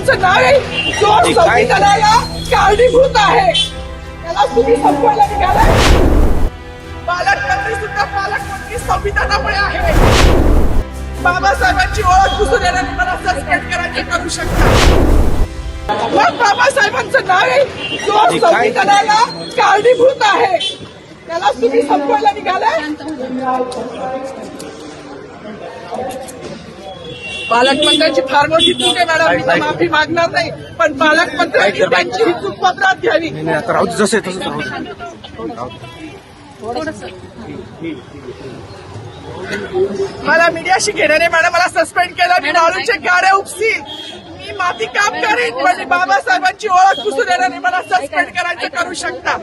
बाबासाहेबांचं नाव आहे जो संविधानाला कारणीभूत आहे त्याला तुम्ही संपवायला निघालाय. पालकमंत्री सुद्धा पालकमंत्री संविधानामुळे आहे. बाबासाहेबांची ओळख पुसून येणारी मला सस्पेंड करायचे करू शकता. मग बाबासाहेबांचं नाव आहे जो संविधानाला कारणीभूत आहे त्याला तुम्ही संपवायला निघालाय. पालकमंत्र्यांची फार मोठी चूक आहे मॅडम. मी तर माफी मागणार नाही, पण पालकमंत्र्यांनी त्यांची ही चूक पत्रात घ्यावी. मला मीडियाशी घेण्याने मॅडम मला सस्पेंड केलं. मी मारूचे गाड्या उपसील, मी माती काम करेन, पण बाबासाहेबांची ओळख पुसून येण्याने मला सस्पेंड करायचं करू शकता.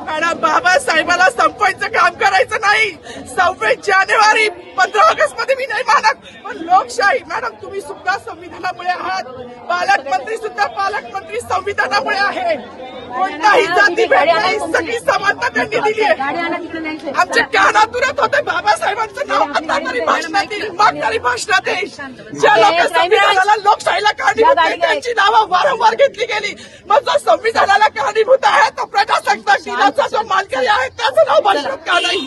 मॅडम, बाबासाहेबाला संपवायचं काम करायचं नाही. 26 जानेवारी 15 ऑगस्ट मध्ये मी नाही मानत, पण लोकशाही मॅडम तुम्ही सुद्धा संविधानामुळे आहात. पालकमंत्री सुद्धा पालकमंत्री संविधानामुळे आहे. कोणताही जाती भेद नाही, सगळी समानता त्यांनी दिली आहे. आमच्या कानातुरत होते बाबासाहेबांचं नाव आता तरी भाषणात येईल, मग तरी भाषणात येईल. ज्या लोक संविधानाला लोकशाहीला कारणीभूत आहे त्यांची नावं वारंवार घेतली गेली. मग जो संविधानाला कारणीभूत आहे तो प्रजासत्ताक दिनाचा जो मानकरी आहे त्याचं नाव भाषणात का नाही?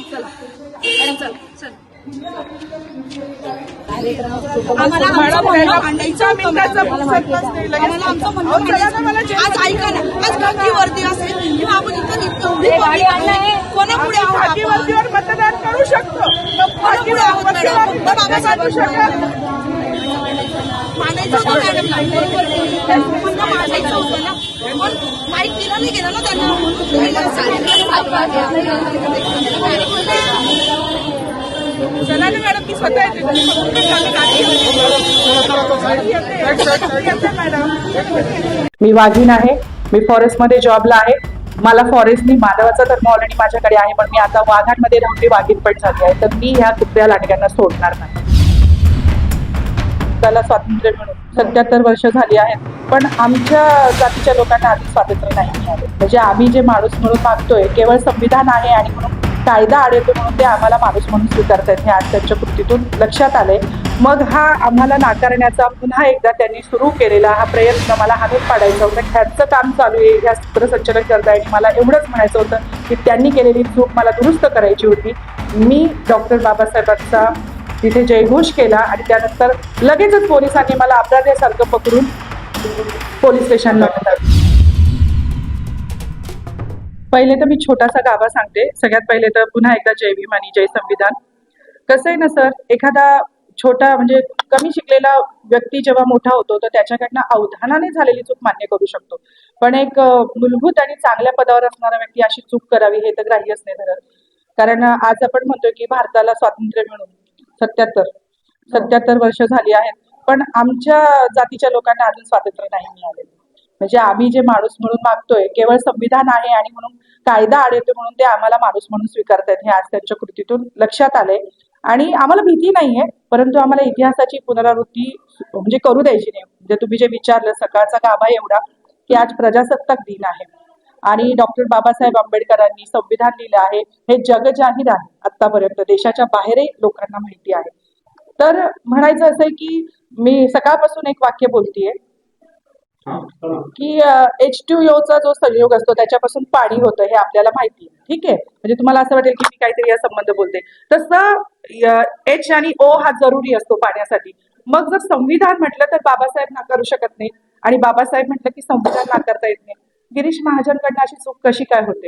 आज ऐका ना, आज खाकी वर्दी असेल किंवा आपण इथं कोणापुढे खाकी वर्दीवर मतदान करू शकतो. मानायचं होतं मॅडमला, मानायचं होतं ना, पण माईक दिला नाही गेला ना त्यांना. चला ना मॅडम, मी स्वतः मी वाघीण आहे. मी फॉरेस्टमध्ये जॉबला आहे. मला फॉरेस्टनी मानवाचा धर्म ऑलरेडी माझ्याकडे आहे, पण मी आता वाघांमध्ये राहून वाघीण पण झाली आहे. तर मी ह्या कुत्र्या लांडग्यांना सोडणार नाही. त्याला स्वातंत्र्य मिळून 77 वर्ष झाली आहेत, पण आमच्या जातीच्या लोकांना आधी स्वातंत्र्य नाही मिळाले. म्हणजे आम्ही जे माणूस म्हणून मागतोय केवळ संविधान आहे आणि म्हणून कायदा आडतो म्हणून ते आम्हाला माणूस म्हणून स्वीकारतायत हे आज त्यांच्या कृतीतून लक्षात आलंय. मग हा आम्हाला नाकारण्याचा पुन्हा एकदा त्यांनी सुरू केलेला हा प्रयत्न मला हाणून पाडायचा होता. ह्याचं काम चालू आहे, ह्या सूत्रसंचलन करताय. आणि मला एवढंच म्हणायचं होतं की त्यांनी केलेली चूक मला दुरुस्त करायची होती. मी डॉक्टर बाबासाहेबांचा तिथे जयघोष केला आणि त्यानंतर लगेचच पोलिसांनी मला अपराध्यासारखं पकडून पोलीस स्टेशनला नेलं. पहिले तर मी छोटासा गाभा सांगते. सगळ्यात पहिले तर पुन्हा एकदा जय भीम आणि जय संविधान. कसं आहे ना सर, एखादा छोटा म्हणजे कमी शिकलेला व्यक्ती जेव्हा मोठा होतो तर त्याच्याकडनं अवधानाने झालेली चूक मान्य करू शकतो, पण एक मूलभूत आणि चांगल्या पदावर असणारा व्यक्ती अशी चूक करावी हे तर ग्राह्यच नाही धरत. कारण आज आपण म्हणतोय की भारताला स्वातंत्र्य मिळून 77 वर्ष झाली आहेत, पण आमच्या जातीच्या लोकांना अजून स्वातंत्र्य नाही मिळाले. म्हणजे आम्ही जे माणूस म्हणून मागतोय केवळ संविधान आहे आणि म्हणून कायदा आडतो म्हणून ते आम्हाला माणूस म्हणून स्वीकारतायत हे आज त्यांच्या कृतीतून लक्षात आलंय. आणि आम्हाला भीती नाहीये, परंतु आम्हाला इतिहासाची पुनरावृत्ती म्हणजे करू द्यायची नाही. म्हणजे तुम्ही जे विचारलं सकाळचा गाभा एवढा की आज प्रजासत्ताक दिन आहे आणि डॉक्टर बाबासाहेब आंबेडकरांनी संविधान लिहिलं आहे हे जगजाहीर आहे. आतापर्यंत देशाच्या बाहेरही लोकांना माहिती आहे. तर म्हणायचं असं आहे की मी सकाळपासून एक वाक्य बोलतीये की H2O चा जो संयोग असतो त्याच्यापासून पाणी होतं हे आपल्याला माहिती आहे. ठीक आहे, म्हणजे तुम्हाला असं वाटेल की मी काहीतरी या संबंध बोलते. तसं H आणि O हा जरुरी असतो पाण्यासाठी. मग जर संविधान म्हटलं तर बाबासाहेब नाकारू शकत नाही आणि बाबासाहेब म्हटलं की संविधान नाकारता येत नाही. गिरीश महाजनकडनं अशी चूक कशी काय होते?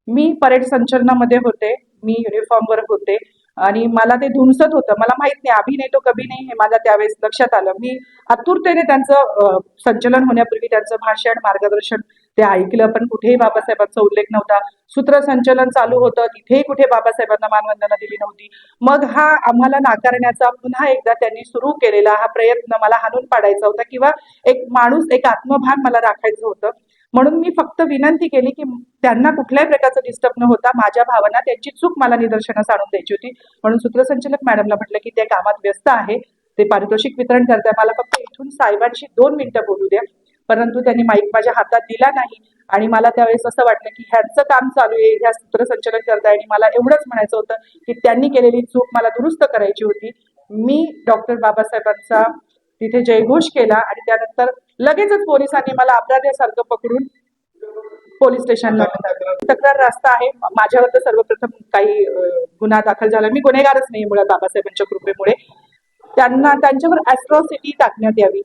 मी परेड संचलनामध्ये होते, मी युनिफॉर्मवर होते आणि मला ते धुमसत होतं. मला माहित नाही, अभिनय तो कभी नाही हे मला त्यावेळेस लक्षात आलं. मी आतुरतेने त्यांचं संचलन होण्यापूर्वी त्यांचं भाषण मार्गदर्शन ते ऐकलं, पण कुठेही बाबासाहेबांचा उल्लेख नव्हता. सूत्रसंचलन चालू होतं, तिथेही कुठे बाबासाहेबांना मानवंदना दिली नव्हती. मग हा आम्हाला नाकारण्याचा पुन्हा एकदा त्यांनी सुरू केलेला हा प्रयत्न मला हाणून पाडायचा होता किंवा एक माणूस एक आत्मभान मला राखायचं होतं. म्हणून मी फक्त विनंती केली की त्यांना कुठल्याही प्रकारचं डिस्टर्ब न होता माझ्या भावना त्यांची चूक मला निदर्शनास आणून द्यायची होती. म्हणून सूत्रसंचालक मॅडमला म्हटलं की ते कामात व्यस्त आहे, ते पारितोषिक वितरण करताय, मला फक्त इथून साहेबांशी 2 मिनिटं बोलू द्या. परंतु त्यांनी माईक माझ्या हातात दिला नाही आणि मला त्यावेळेस असं वाटलं की ह्यांचं काम चालू आहे, ह्या सूत्रसंचालन करताय आणि मला एवढंच म्हणायचं होतं की त्यांनी केलेली चूक मला दुरुस्त करायची होती. मी डॉक्टर बाबासाहेबांचा तिथे जयघोष केला आणि त्यानंतर लगेचच पोलिसांनी मला अपराध्यासारखं पकडून पोलीस स्टेशनला तक्रार रास्त आहे. माझ्यावर तर सर्वप्रथम काही गुन्हा दाखल झाला. मी गुन्हेगारच नाही मुळात बाबासाहेबांच्या कृपेमुळे. त्यांना त्यांच्यावर ॲट्रॉसिटी टाकण्यात यावी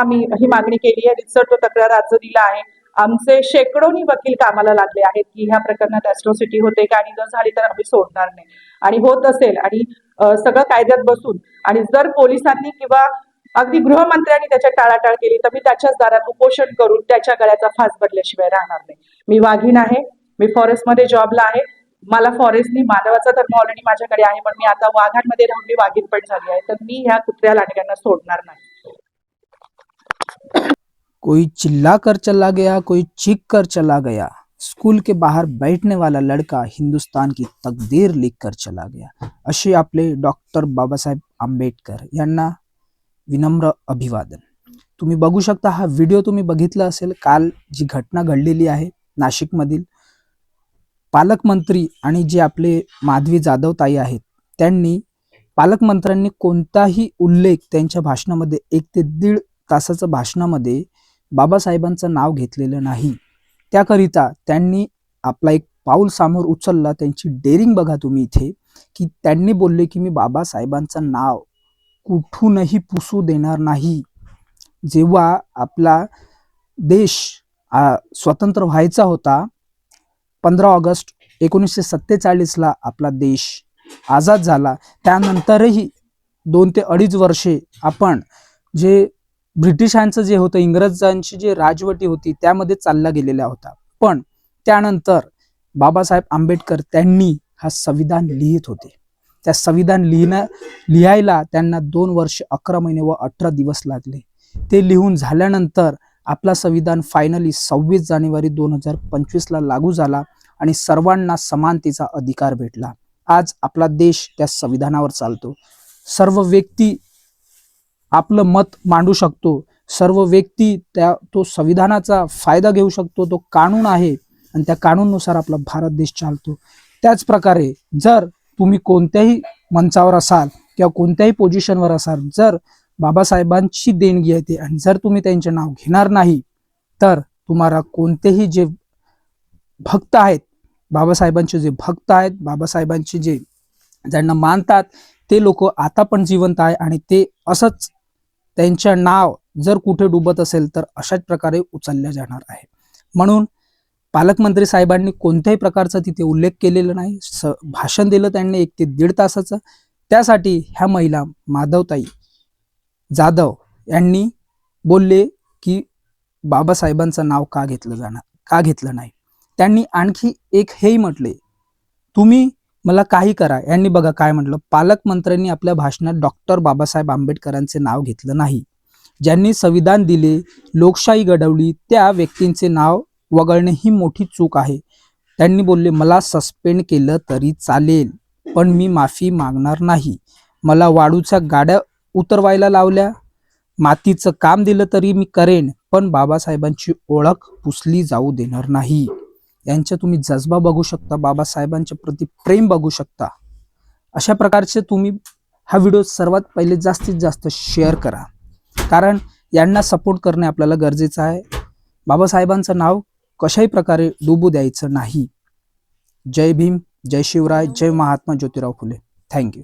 मी ही मागणी केली आहे. रितसर तो तक्रार अर्ज दिला आहे. आमचे शेकडोनी वकील कामाला लागले आहेत की ह्या प्रकरणात ॲट्रॉसिटी होते का आणि जर झाली तर आम्ही सोडणार नाही आणि होत असेल आणि सगळं कायद्यात बसून आणि जर पोलिसांनी किंवा अगदी गृहमंत्र्यांनी त्याच्या टाळाटाळ केली तर मी त्याच्याच दारात उपोषण करून त्याच्या गळ्याचा फास भरल्याशिवाय राहणार नाही. मी वाघीण आहे. मी फॉरेस्टमध्ये जॉबला आहे. मला फॉरेस्टनी मानवाचा धर्म ऑलरेडी माझ्याकडे आहे पण मी आता वाघांमध्ये राहून मी वाघीण पण झाली आहे. तर मी ह्या कुत्र्या लांडग्यांना सोडणार नाही. कोई चिल्ला कर चला गया, कोई चीख कर चला गया, स्कूल के बाहर बैठने वाला लड़का हिंदुस्तान की तकदीर लिख कर चला गया, असे आपले डॉक्टर बाबासाहेब आंबेडकर यांना विनम्र अभिवादन. तुम्ही बघू शकता, हा व्हिडिओ तुम्ही बघितला असेल. काल जी घटना घडलेली आहे नाशिकमधील, पालकमंत्री आणि जे आपले माधवी जाधव ताई आहेत त्यांनी पालकमंत्र्यांनी कोणताही उल्लेख त्यांच्या भाषणामध्ये 1 ते 1.5 तासाच्या भाषणामध्ये बाबासाहेबांचं नाव घेतलेलं नाही. त्याकरिता त्यांनी आपला एक पाऊल समोर उचलला. त्यांची डेअरिंग बघा तुम्ही इथे, की त्यांनी बोलले की मी बाबासाहेबांचं नाव कुठूनही पुसू देणार नाही. जेव्हा आपला देश स्वतंत्र व्हायचा होता 15 ऑगस्ट 1947ला आपला देश आझाद झाला. त्यानंतरही 2 ते 2.5 वर्षे आपण जे ब्रिटिशांचं जे होतं, इंग्रजांची जी राजवटी होती त्यामध्ये चालला गेलेला होता. पण त्यानंतर बाबासाहेब आंबेडकर त्यांनी हा संविधान लिहित होते. त्या संविधान लिहायला त्यांना 2 वर्ष 11 महिने व 18 दिवस लागले. ते लिहून झाल्यानंतर आपला संविधान फायनली 26 जानेवारी 2025ला लागू झाला आणि सर्वांना समानतेचा अधिकार भेटला. आज आपला देश त्या संविधानावर चालतो. सर्व व्यक्ती आपलं मत मांडू शकतो. सर्व व्यक्ती तो संविधानाचा फायदा घेऊ शकतो. तो कानून आहे आणि त्या कानूननुसार आपला भारत देश चालतो. त्याच प्रकारे जर तुम्ही कोणत्याही मंचावर असाल किंवा कोणत्याही पोझिशनवर असाल, जर बाबासाहेबांची देणगी आहे ते आणि जर तुम्ही त्यांचे नाव घेणार नाही तर तुम्हाला कोणतेही जे भक्त आहेत, बाबासाहेबांचे जे भक्त आहेत, बाबासाहेबांचे जे ज्यांना मानतात ते लोक आता पण जिवंत आहे आणि ते असंच त्यांच्या नाव जर कुठे डुबत असेल तर अशाच प्रकारे उचलल्या जाणार आहे. म्हणून पालकमंत्री साहेबांनी कोणत्याही प्रकारचा तिथे उल्लेख केलेला नाही. भाषण दिलं त्यांनी 1 ते 1.5 तासाचं. त्यासाठी ह्या महिला माधवताई जाधव यांनी बोलले की बाबासाहेबांचं नाव का घेतलं नाही. त्यांनी आणखी एक हेही म्हटले, तुम्ही मला काही करा. यांनी बघा काय म्हटलं, पालकमंत्र्यांनी आपल्या भाषणात डॉक्टर बाबासाहेब आंबेडकरांचे नाव घेतलं नाही. ज्यांनी संविधान दिले, लोकशाही घडवली, त्या व्यक्तींचे नाव वगळणे ही मोठी चूक आहे. त्यांनी बोलले, मला सस्पेंड केलं तरी चालेल पण मी माफी मागणार नाही. मला वाळूच्या गाड्या उतरवायला लावल्या, मातीचं काम दिलं तरी मी करेन पण बाबासाहेबांची ओळख पुसली जाऊ देणार नाही. यांच्या तुम्ही जज्बा बघू शकता, बाबासाहेबांच्या प्रति प्रेम बघू शकता. अशा प्रकारचे तुम्ही हा व्हिडिओ सर्वात पहिले जास्तीत जास्त शेअर करा, कारण यांना सपोर्ट करणे आपल्याला गरजेचं आहे. बाबासाहेबांचं नाव कशाही प्रकारे डुबू द्यायचं नाही. जय भीम, जय शिवराय, जय महात्मा ज्योतिराव फुले. थँक्यू.